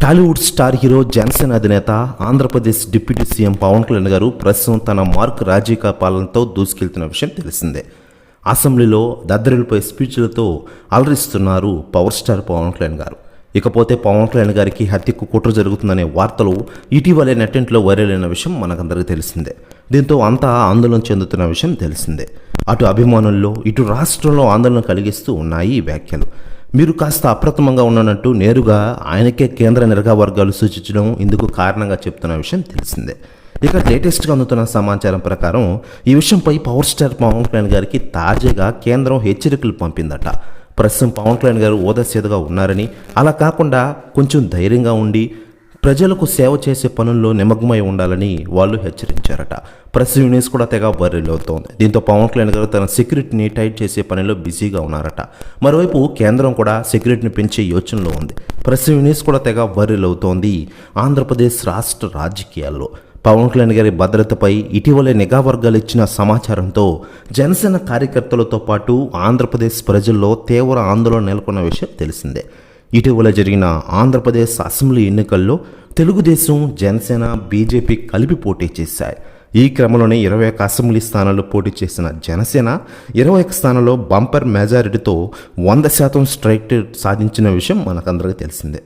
Tollywood star hero Janasena అధినేత Andhra Pradesh deputy CM Pawan Kalyan గారు ప్రస్తుతం తన మార్క్ రాజకీయ పాలనతో దూసుకెళ్తున్న విషయం తెలిసిందే. అసెంబ్లీలో దద్దరిల్లిపోయే స్పీచ్లతో అలరిస్తున్నారు పవర్ స్టార్ పవన్ కళ్యాణ్ గారు. ఇకపోతే పవన్ కళ్యాణ్ గారికి హత్యకు కుట్ర జరుగుతుందనే వార్తలు ఇటీవలే నెట్టింట్లో వైరల్ అయిన విషయం మనకందరికీ తెలిసిందే. దీంతో అంతా ఆందోళన చెందుతున్న విషయం తెలిసిందే. అటు అభిమానుల్లో ఇటు రాష్ట్రంలో ఆందోళన కలిగిస్తూ ఉన్నాయి ఈ వ్యాఖ్యలు. మీరు కాస్త అప్రమత్తంగా ఉన్నట్టు నేరుగా ఆయనకే కేంద్ర నిఘా వర్గాలు సూచించడం ఇందుకు కారణంగా చెప్తున్న విషయం తెలిసిందే. ఇక లేటెస్ట్గా అందుతున్న సమాచారం ప్రకారం ఈ విషయంపై పవర్ స్టార్ పవన్ కళ్యాణ్ గారికి తాజాగా కేంద్రం హెచ్చరికలు పంపిందట. ప్రస్తుతం పవన్ కళ్యాణ్ గారు ఓదాసేదుగా ఉన్నారని, అలా కాకుండా కొంచెం ధైర్యంగా ఉండి ప్రజలకు సేవ చేసే పనుల్లో నిమగ్నమై ఉండాలని వాళ్ళు హెచ్చరించారట. ప్రెస్ యూనియన్స్ కూడా తెగ వైరల్ అవుతోంది. దీంతో పవన్ కళ్యాణ్ గారు తన సెక్యూరిటీని టైట్ చేసే పనిలో బిజీగా ఉన్నారట. మరోవైపు కేంద్రం కూడా సెక్యూరిటీని పెంచే యోచనలో ఉంది. ప్రెస్ యూనియన్స్ కూడా తెగ వైరల్ అవుతోంది. ఆంధ్రప్రదేశ్ రాష్ట్ర రాజకీయాల్లో పవన్ కళ్యాణ్ గారి భద్రతపై ఇటీవలే నిఘా వర్గాలు ఇచ్చిన సమాచారంతో జనసేన కార్యకర్తలతో పాటు ఆంధ్రప్రదేశ్ ప్రజల్లో తీవ్ర ఆందోళన నెలకొన్న విషయం తెలిసిందే. ఇటీవల జరిగిన ఆంధ్రప్రదేశ్ అసెంబ్లీ ఎన్నికల్లో తెలుగుదేశం, జనసేన, బీజేపీ కలిపి పోటీ చేశాయి. ఈ క్రమంలోనే 21 అసెంబ్లీ స్థానాల్లో పోటీ చేసిన జనసేన 21 స్థానాల్లో బంపర్ మెజారిటీతో 100% స్ట్రైక్ రేట్ సాధించిన విషయం మనకందరికీ తెలిసిందే.